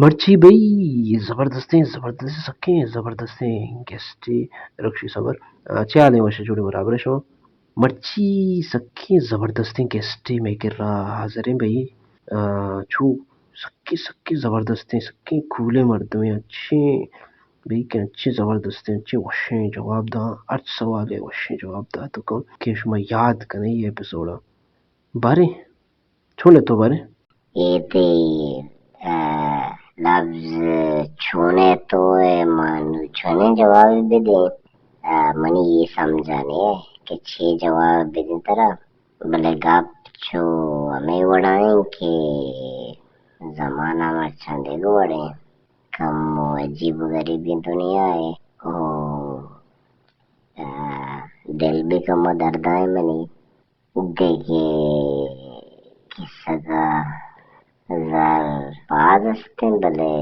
مرچی بھائی زبردستیں زبردست سکیں زبردستیں گیسٹی رکشی صبر چیالیں وش جوڑی برابر شو مرچی سکیں زبردستیں گیسٹی میں کر رہا حاضریں بھائی چھو سکی زبردستیں سکیں کھولے مردمیں اچھے بھائی کہ اچھے زبردستیں اچھے وشیں جواب دا 8 سوال ہے وشیں جواب دا تو کم کہ شما یاد کریں یہ ایپیسوڈا بارے چھونے تو بارے یہ تھی لفظ چھونے تو مانو چھونے جواب بھی دیں منی یہ سمجھانے ہے کہ 6 جواب بھی دیں طرح بلے گاپ چھو ہمیں وڑائیں کہ زمانہ مرچان دے گو وڑیں کم عجیب غریبی دنیا ہے دل بھی کم دردائیں منی دیکھے قصہ کا زر باز استیں بلے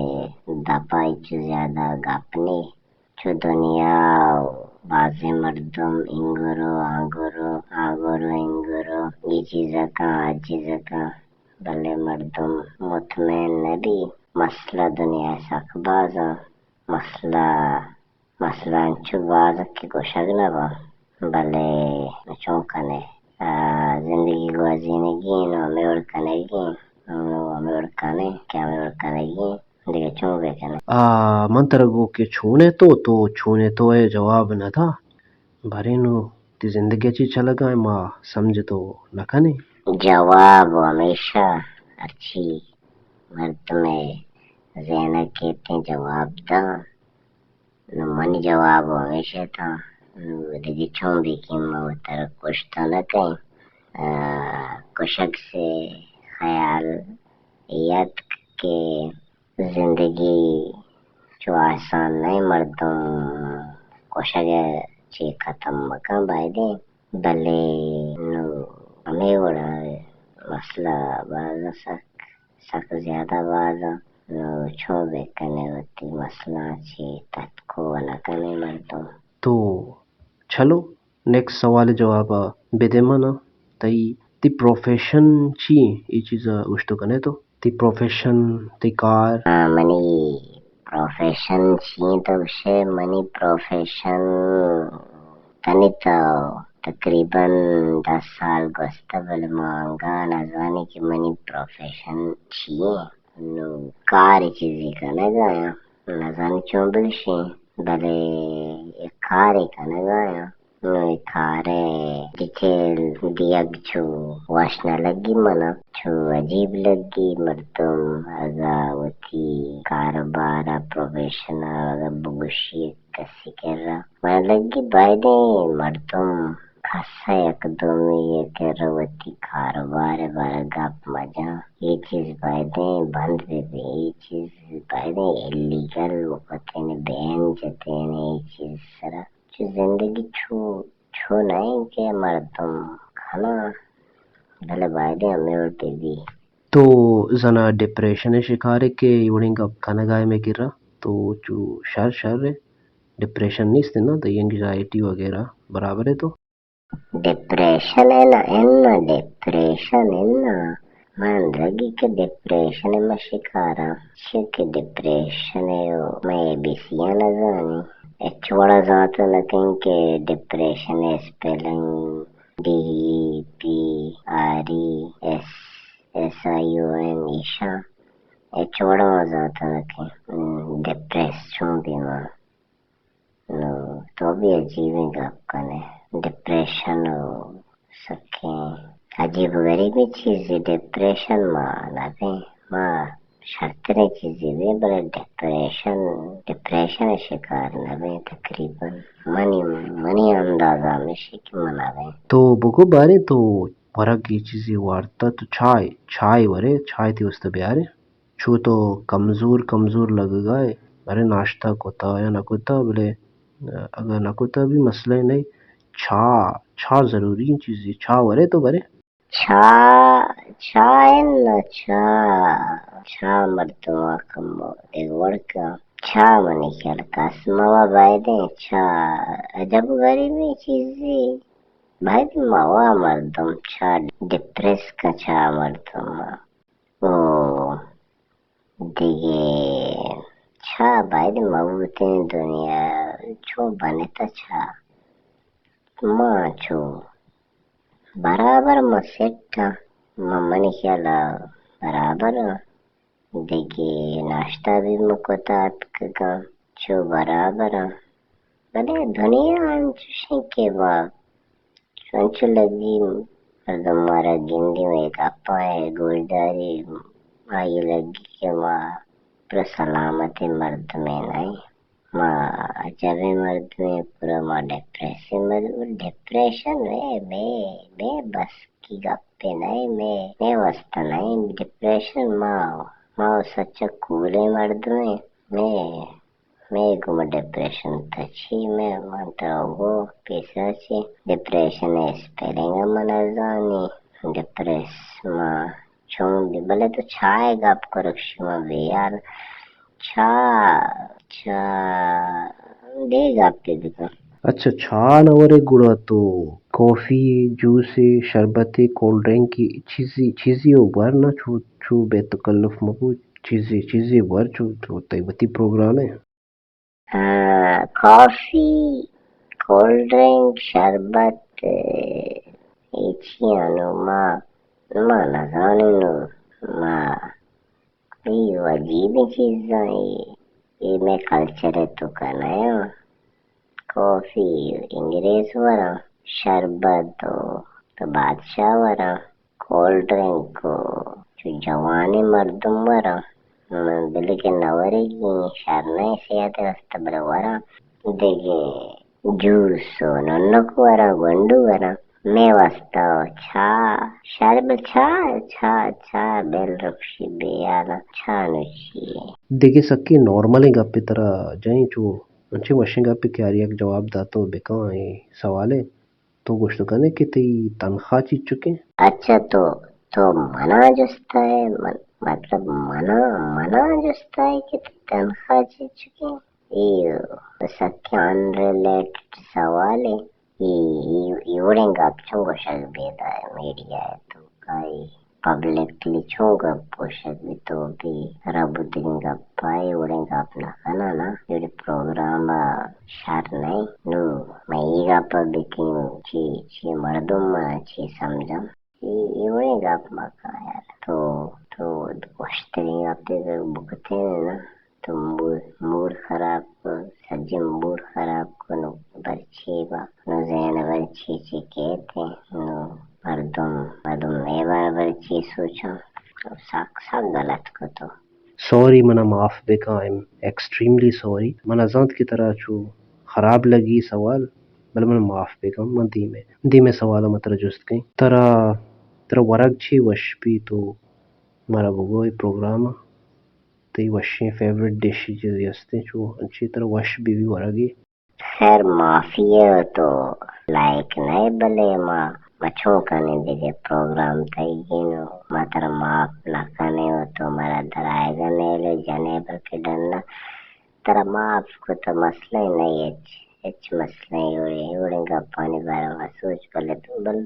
دپائی چو زیادہ گاپنی چو دنیا بازی مردم انگرو آگرو انگرو یہ چیزا کا آ چیزا کا بلے مردم مطمئن نبی مسئلہ دنیا ساک بازا مسئلہ انچو بازا کی گوشگ نبا بلے چونکنے زندگی گوازینے گی نو ہمیں اڑکنے گی ہمیں اڑکنے کیا ہمیں اڑکنے گی دیکھے چون بے کنے من ترگو کہ چھونے تو چھونے تو ہے جواب نہ تھا بارینو تی زندگی اچھی چلا گا ماں سمجھ تو نہ کنے جواب ہمیشہ اچھی مرد میں زینہ کہتے ہیں جواب دا منی جواب ہمیشہ تھا دیکھے چون بھی کی موتر کشتا نہ کہیں کشک سے خیال یاد کہ زندگی جو آسان نہیں مردم کشک چی ختم مکان بائی دیں بلے نو ہمیں وڑا مسئلہ بازا سک زیادہ بازا نو چھو بے کنے ہوتی مسئلہ چی تتکو نکنے مردم تو چلو نیکسٹ سوال جواب بدے منا تی پروفیشن چی یہ چیز گشتو کنے تو تی پروفیشن تی کار منی پروفیشن چی تو بشے منی پروفیشن تنی تو تقریباً 10 سال گوستا بلے مانگا نظانی کہ منی پروفیشن چی نو کاری چیزی کا نگایا نظانی چون بلشی بلے ایک کاری کا نگایا نو کارے ڈیٹیل دیگ چھو واشنا لگی منا چھو عجیب لگی مردم اگا وکی کاروبارا پروفیشنا اگا بگوشی کسی کر رہا من لگی بائدے مردم خاصا یک دومی یہ کر رہا وکی کاروبار بارا گپ مجا یہ چیز بائدے بند بھی یہ چیز بائدے ایلیگل وقتین بین جتین یہ چیز سرا چو زندگی چھو نہیں کہ مردم کھانا بھلے بائدے ہمیں اڑتے بھی تو زنا ڈپریشن شکارے کے یوڑنگا کنگائے میں گر رہا تو چو شہر ہے ڈپریشن نہیں استے نا تو انگزائٹی وغیرہ برابر ہے تو ڈپریشن ہے نا ڈپریشن ہے نا من لگی کہ ڈپریشن ہے میں شکارا کہ ڈپریشن ہے میں بی سیاں نظانی چھوڑا ذات لکن کہ ڈپریشن ہے اسپیلنگ DEPRESSION چھوڑا ذات لکن ڈپریس چون بھی ماں نو تو بھی عجیب گپ کنے ڈپریشن ہو سکیں عجیب غریبی چیزی ڈپریشن ماں نبی ماں شرطرے چیزی بھی بلے ڈپریشن شکار نبی تقریباً منی اندازہ میں شک منابے تو بگو بارے تو ورگ یہ چیزی وارتا تو چھائے ورے چھائے تھی اس بیارے چھو تو کمزور لگ گئے ارے ناشتہ کوتا یا نہ کوتا بلے اگر نہ کوتا بھی مسئلہ نہیں چھا ضروری چیزی چھا ورے تو برے چھا مردما کمو ایک ورکا چھا منی خیال کاسموا بائدیں چھا عجب غریبی چیزی بھائی موا مردم چھا ڈپریس کا چھا مردم دیگه چا باید موتین دنیا چو بنتا چا ما چو برابر ما سیتا ما منی خیالا برابر دیگه ناشتا بھی مکتات کگا چو برابر بلے دنیا انچوشن کے با چونچو لگی مردم مارا گندی میں ایک اپائے گوشداری آئی لگی کہ ما پر سلامت مرد میں نہیں ما عجب مرد میں پورا ما ڈپریشن میں بس کی گپے نہیں میں وسط نہیں ڈپریشن ما سچا کولے مرد میں گم ڈپریشن تچھی میں مانتا ہو پیسا چی ڈپریشن اسپیلنگ منازانی ڈپریس ما چون بھی بلے تو چھائے گا آپ کو رکشی ما بیار چھا دے گا آپ کے دکھا اچھا چھا نورے گڑا تو کافی جوس شربت کولڈ ڈرنک کی چیزی اوبر نہ چھو بے تکلف مبو چیزی اوبر چھو تیبتی پروگرام ہے کافی کولڈ ڈرنک شربت ایچیانو ما نزانینو ما یہ عجیب چیزاں یہ میں کلچر تو کرنا ہے کافی انگریز ورا شربت تو بادشاہ ورا کولڈ ڈرنک جو جوانی مردم ورا دل کے نورے کی شرنے سیادے رستبر ورا دیگے جوس ننک ورا گنڈو ورا میں واسطہ چھا شربت چھا بیل رکشی بیالا چھا نوچی دیکھے سکی نارمل ہی گپی طرح جائیں چھو انچے مشین گپی کیاری ایک جواب داتو بکاں یہ سوال ہے تو گوشت کرنے کہ تی تنخواہ چیز چکے اچھا تو منع جستا ہے مطلب منع جستا ہے کہ تنخواہ چیز چکے یہ سکے ان ریلیٹڈ سوال ہے ایوڑیں گپ چونگو شک بیدا ہے میڈیا ہے تو کئی پبلکلی چونگو پوشک بھی تو بھی رب دن گپ پائے اوڑیں گپ نہ کنا نا یہ پروگرام شر نہیں نو میں یہ گپ بکنگ چی مردم چی سمجھم ایوڑیں گپ مکا یار تو گوشتری گپ بکتے ہیں نا تو مور خراب کو سجی مور خراب کو نو برچی با نو زین برچی چی کہتے نو مردم میں بار برچی سوچا ساک غلط کو تو سوری منا معاف بکا ایم ایکسٹریملی سوری منا زانت کی طرح چھو خراب لگی سوال بل منا معاف بکا من دی میں سوالا متر جست گئی ترا ورگ چھی وش بھی تو مارا بگوئی پروگرام تی وشیں فیوریٹ ڈشی چیزی ہستے چھو انچی طرح وش بھی ورگی خیر معافی ہے تو لائک نہیں بلے مچھوں کنے دیگے پروگرام تیگینو ماتر معاف نہ کنے ہو تو مرا درائے گا نیلے جانے بلکہ ڈننا ترا معاف کو تو مسئلہ ہی نہیں اچھ مسئلہ ہی اوڑیں گا پانی بارا ما سوچ بل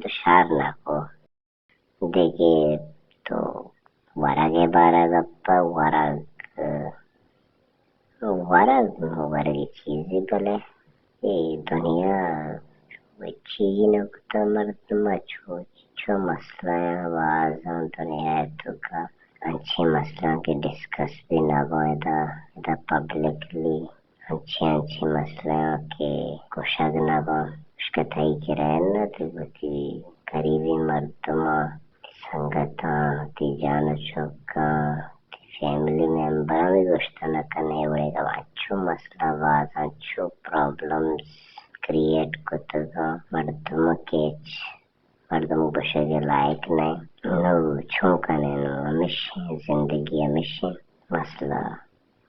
تو شار نہ کو دیگے تو ورگے بارا گپا ورگی چیزی بلے یہ دنیا چیزی نکتا مردمہ چھو مسئلہ آوازاں دنیا ہے تو کا انچھی مسئلہ کی ڈسکس بھی نہ گوئے دا پبلکلی انچھی مسئلہ کے کوشگ نہ گو اس کا تھائی کی رہنا تو بکی قریبی مردمہ سنگتاں تی جان چوکاں فیملی ممبر بھی گوشت نہ کرنے وڑے گا اچھو مسئلہ باز اچھو پرابلمز کریٹ کتگا مردم کیچ مردم بشگ لائک نہیں نو چھوکنے نو ہمیشہ زندگی ہمیشہ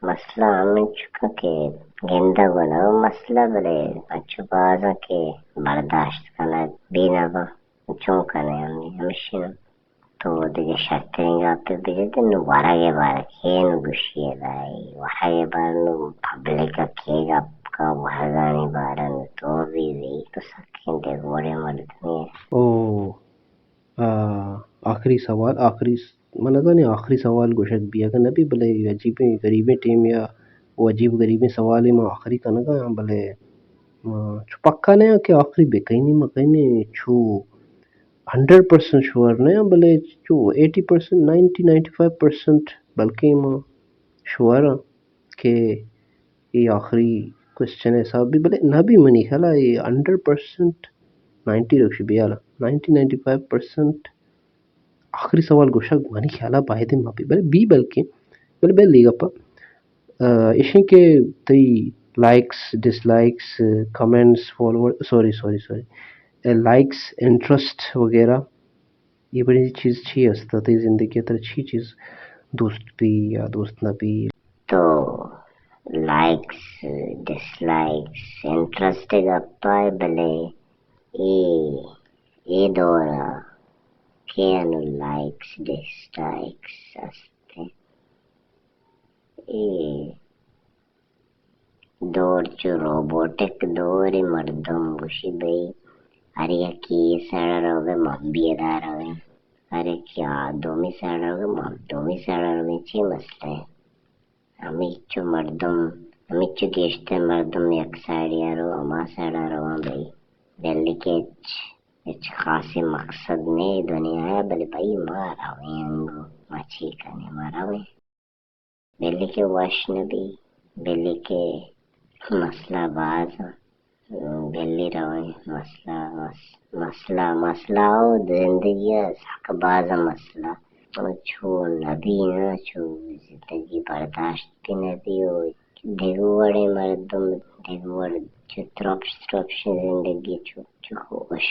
مسئلہ ہمیں چکا کہ گندہ گنا مسئلہ بلے اچھو بازا کے برداشت کرنا بینا با چھوکنے ہمیشہ تو دیگه شرطنگا پہ بجتے نو ورگے بار کھینو گوشیے دائی ورگے بار نو پبلکا کھیگا کا ورگانی بارن تو بھی تو سکیں دیکھ وڑے مردمی ہے او آخری سوال آخری من نہیں آخری سوال گوشت بھی اگر نبی بلے عجیب غریبیں ٹیم یا وہ عجیب غریبیں سوال میں آخری کا نگا بلے چھو پکا نہیں کہ آخری بے کہیں نہیں مکہیں نہیں چھو 100% شور نہیں بلے چھو 80% 90-95% بلکہ ماں شور کہ یہ آخری کوشچن ہے صاحب بھی بلے نبی منی خلا یہ 100% 90 رکھ بھی آلا 90-95% آخری سوال گوشک منی خیالہ باہے دے ماں بلے بھی بلکہ بلے لیگا پا اشیں کے تی likes dislikes comments follower sorry likes interest وغیرہ یہ بڑی چیز چھی ہستا تی زندگی تر چھی چیز دوست بھی یا دوست نہ بھی تو لائکس ڈس لائکس انٹرسٹ گپا بلے ಈ ದೋರ ಕೇನು ಲೈಕ್ಸ್ ಡಿಸ್ಲೈಕ್ಸ್ ಅಷ್ಟೇ ಈ دور جو روبوٹک دور مردم گوشی بھئی ارے کی سڑا روگے مبی ادا روگے ارے کیا دومی سڑا روگے مب دومی سڑا روگے چی مسئلہ ہے ہمیچو مردم ہمیچو گیشتے مردم یک سائڈیا رو اما سڑا روان بھئی دلی کے اچ خاصی مقصد نہیں دنیا ہے بلے بھئی مارا ہوئے انگو مچھی کنے مارا ہوئے بلی کے وش نبی بلی کے مسئلہ باز بلی روئے مسئلہ ہو زندگی ساک بازا مسئلہ چھو نبی نا چھو زندگی برداشت بھی نبی ہو دیگو وڑے مردم دیگو وڑے چھو ترپش زندگی چھو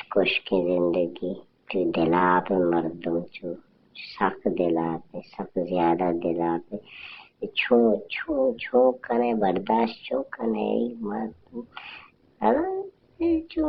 خوش کی زندگی چھو دلا پہ مردم چھو سخت دلا پہ سخت زیادہ دلا پہ چھو کنے برداشت چھو کنے مردم چھو